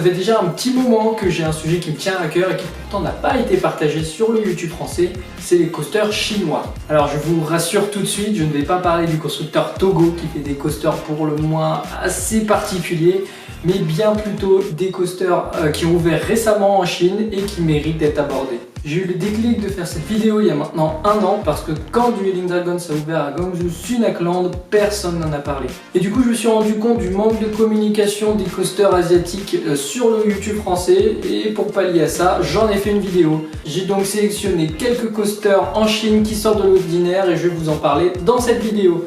fait déjà un petit moment que j'ai un sujet qui me tient à cœur et qui pourtant n'a pas été partagé sur le YouTube français, c'est les coasters chinois. Alors je vous rassure tout de suite, je ne vais pas parler du constructeur Togo qui fait des coasters pour le moins assez particuliers, mais bien plutôt des coasters qui ont ouvert récemment en Chine et qui méritent d'être abordés. J'ai eu le déclic de faire cette vidéo il y a maintenant 1 an parce que quand Dueling Dragons a ouvert à Guangzhou Sunakland, personne n'en a parlé. Et du coup je me suis rendu compte du manque de communication des coasters asiatiques sur le YouTube français et pour pallier à ça, j'en ai fait une vidéo. J'ai donc sélectionné quelques coasters en Chine qui sortent de l'ordinaire et je vais vous en parler dans cette vidéo.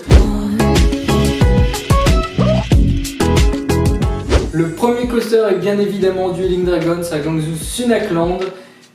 Le premier coaster est bien évidemment Dueling Dragons à Guangzhou Sunakland.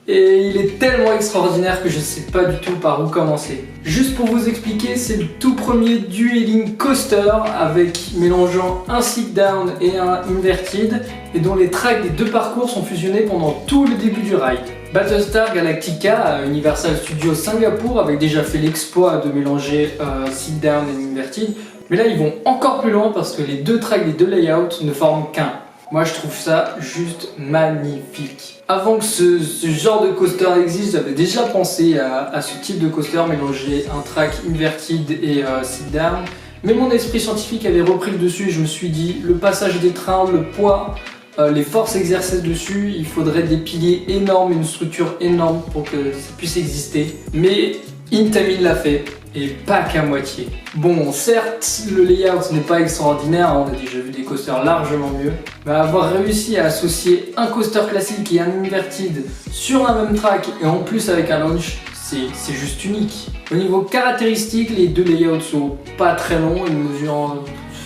Et il est tellement extraordinaire que je ne sais pas du tout par où commencer. Juste pour vous expliquer, c'est le tout premier Dueling Coaster avec mélangeant un sit-down et un inverted et dont les tracks des deux parcours sont fusionnés pendant tout le début du ride. Battlestar Galactica à Universal Studios Singapour avait déjà fait l'exploit de mélanger sit-down et inverted, mais là ils vont encore plus loin parce que les deux tracks des deux layouts ne forment qu'un. Moi je trouve ça juste magnifique. Avant que ce genre de coaster existe, j'avais déjà pensé à ce type de coaster, mélanger un track inverted et sit down. Mais mon esprit scientifique avait repris le dessus et je me suis dit, le passage des trains, le poids, les forces exercées dessus, il faudrait des piliers énormes, une structure énorme pour que ça puisse exister. Mais Intamin l'a fait. Et pas qu'à moitié. Bon, certes, le layout n'est pas extraordinaire, on a déjà vu des coasters largement mieux, mais avoir réussi à associer un coaster classique et un inverted sur un même track et en plus avec un launch, c'est juste unique. Au niveau caractéristique, les deux layouts sont pas très longs, ils mesurent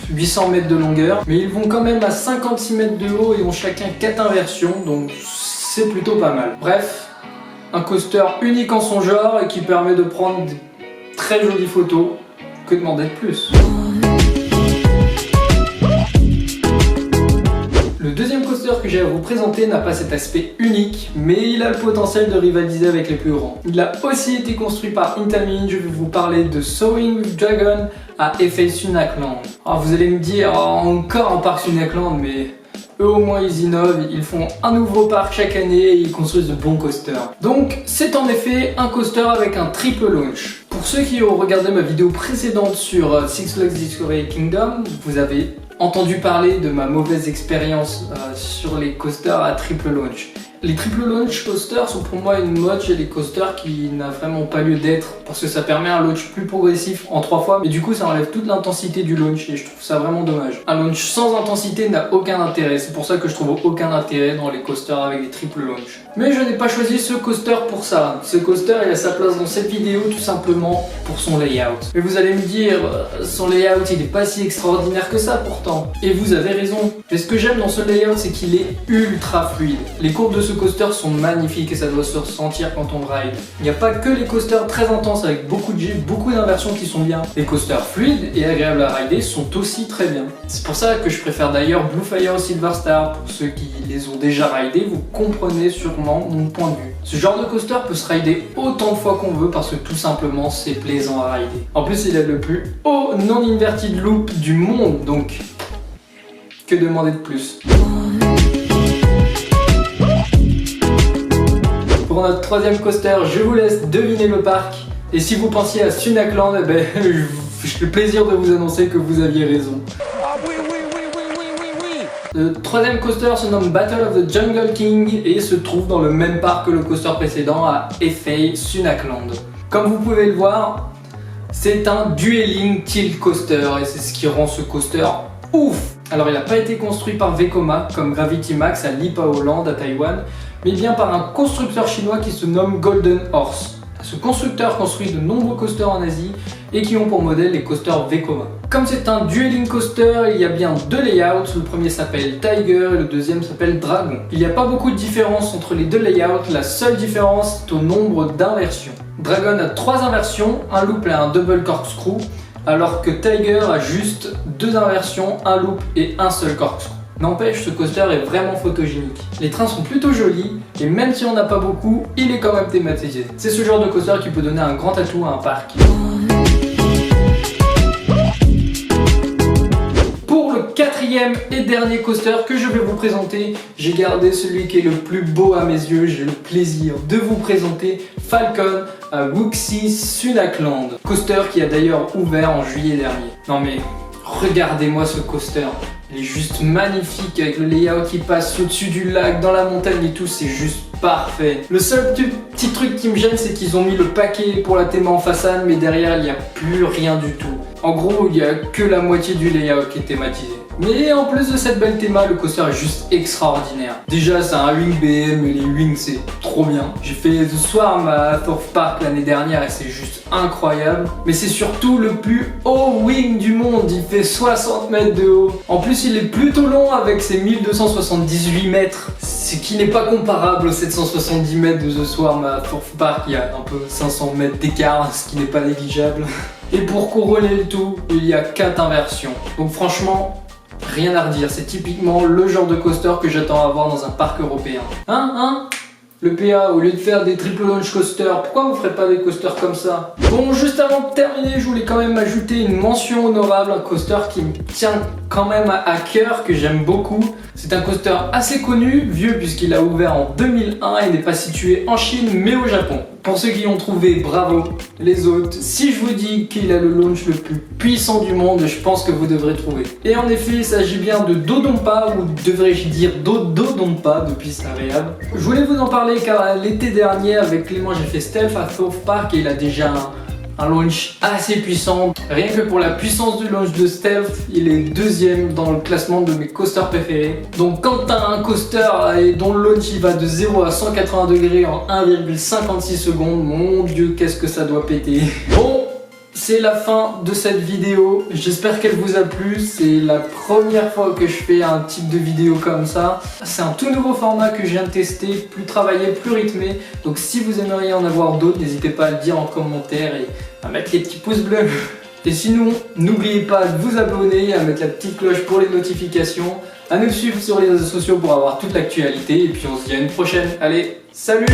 800 mètres de longueur, mais ils vont quand même à 56 mètres de haut et ont chacun 4 inversions, donc c'est plutôt pas mal. Bref, un coaster unique en son genre et qui permet de prendre des très jolies photos, que demander de plus? Le deuxième coaster que j'ai à vous présenter n'a pas cet aspect unique, mais il a le potentiel de rivaliser avec les plus grands. Il a aussi été construit par Intamin, je vais vous parler de Soaring with Dragon à FA Sunakland. Alors vous allez me dire, encore un parc Sunakland, mais eux au moins ils innovent, ils font un nouveau parc chaque année et ils construisent de bons coasters. Donc c'est en effet un coaster avec un triple launch. Pour ceux qui ont regardé ma vidéo précédente sur Six Flags Discovery Kingdom, vous avez entendu parler de ma mauvaise expérience sur les coasters à triple launch. Les triple launch coasters sont pour moi une mode chez les coasters qui n'a vraiment pas lieu d'être parce que ça permet un launch plus progressif en 3 fois mais du coup ça enlève toute l'intensité du launch et je trouve ça vraiment dommage. Un launch sans intensité n'a aucun intérêt, c'est pour ça que je trouve aucun intérêt dans les coasters avec des triple launch. Mais je n'ai pas choisi ce coaster pour ça. Ce coaster il a sa place dans cette vidéo tout simplement pour son layout. Mais vous allez me dire, son layout il est pas si extraordinaire que ça pourtant. Et vous avez raison. Mais ce que j'aime dans ce layout c'est qu'il est ultra fluide. Les courbes de ce coaster sont magnifiques et ça doit se ressentir quand on ride. Il n'y a pas que les coasters très intenses avec beaucoup de G, beaucoup d'inversions qui sont bien. Les coasters fluides et agréables à rider sont aussi très bien. C'est pour ça que je préfère d'ailleurs Blue Fire Silver Star. Pour ceux qui les ont déjà ridés, vous comprenez sûrement mon point de vue. Ce genre de coaster peut se rider autant de fois qu'on veut parce que tout simplement c'est plaisant à rider. En plus il a le plus haut non-inverted loop du monde, donc que demander de plus? Pour notre troisième coaster, je vous laisse deviner le parc. Et si vous pensiez à Sunakland, eh ben, j'ai le plaisir de vous annoncer que vous aviez raison. Ah oui, oui, oui, oui, oui, oui, oui. Le troisième coaster se nomme Battle of the Jungle King et se trouve dans le même parc que le coaster précédent à FA Sunakland. Comme vous pouvez le voir, c'est un Dueling Tilt Coaster et c'est ce qui rend ce coaster ouf. Alors il n'a pas été construit par Vekoma comme Gravity Max à Lipao Land à Taïwan, mais bien par un constructeur chinois qui se nomme Golden Horse. Ce constructeur construit de nombreux coasters en Asie et qui ont pour modèle les coasters Vekoma. Comme c'est un Dueling Coaster, il y a bien 2 layouts, le premier s'appelle Tiger et le deuxième s'appelle Dragon. Il n'y a pas beaucoup de différence entre les 2 layouts, la seule différence est au nombre d'inversions. Dragon a 3 inversions, un loop et un double corkscrew, alors que Tiger a juste 2 inversions, un loop et un seul corkscrew. N'empêche, ce coaster est vraiment photogénique. Les trains sont plutôt jolis, et même si on n'a pas beaucoup, il est quand même thématisé. C'est ce genre de coaster qui peut donner un grand atout à un parc. Pour le quatrième et dernier coaster que je vais vous présenter. J'ai gardé celui qui est le plus beau à mes yeux. J'ai le plaisir de vous présenter Falcon à Wuxi Sunakland. Coaster qui a d'ailleurs ouvert en juillet dernier. Non mais regardez-moi ce coaster. Il est juste magnifique avec le layout qui passe au-dessus du lac, dans la montagne et tout, c'est juste parfait. Le seul petit truc qui me gêne, c'est qu'ils ont mis le paquet pour la théma en façade, mais derrière il n'y a plus rien du tout. En gros, il n'y a que la moitié du layout qui est thématisé. Mais en plus de cette belle théma, le coaster est juste extraordinaire. Déjà, c'est un wing BM et les wings, c'est trop bien. J'ai fait The Swarm à Thorpe Park l'année dernière et c'est juste incroyable. Mais c'est surtout le plus haut wing du monde. Il fait 60 mètres de haut. En plus, il est plutôt long avec ses 1278 mètres. Ce qui n'est pas comparable aux 770 mètres de The Swarm à Thorpe Park. Il y a un peu 500 mètres d'écart, ce qui n'est pas négligeable. Et pour couronner le tout, il y a 4 inversions. Donc franchement, rien à redire, c'est typiquement le genre de coaster que j'attends à voir dans un parc européen. Le PA, au lieu de faire des triple launch coasters, pourquoi vous ferez pas des coasters comme ça? Bon, juste avant de terminer, je voulais quand même ajouter une mention honorable, un coaster qui me tient quand même à cœur, que j'aime beaucoup. C'est un coaster assez connu, vieux puisqu'il a ouvert en 2001 et n'est pas situé en Chine mais au Japon. Pour ceux qui l'ont trouvé, bravo. Les autres, si je vous dis qu'il a le launch le plus puissant du monde, je pense que vous devrez trouver. Et en effet, il s'agit bien de Dodonpa, ou devrais-je dire Dodonpa depuis Saint-Réal. Je voulais vous en parler car l'été dernier avec Clément j'ai fait Stealth à Thorpe Park et il a déjà un launch assez puissant. Rien que pour la puissance du launch de Stealth, il est deuxième dans le classement de mes coasters préférés. Donc quand t'as un coaster dont le launch il va de 0 à 180 degrés en 1,56 secondes, mon dieu qu'est-ce que ça doit péter. Bon, c'est la fin de cette vidéo, j'espère qu'elle vous a plu, c'est la première fois que je fais un type de vidéo comme ça. C'est un tout nouveau format que je viens de tester, plus travaillé, plus rythmé, donc si vous aimeriez en avoir d'autres, n'hésitez pas à le dire en commentaire et à mettre les petits pouces bleus. Et sinon, n'oubliez pas de vous abonner, à mettre la petite cloche pour les notifications, à nous suivre sur les réseaux sociaux pour avoir toute l'actualité, et puis on se dit à une prochaine. Allez, salut!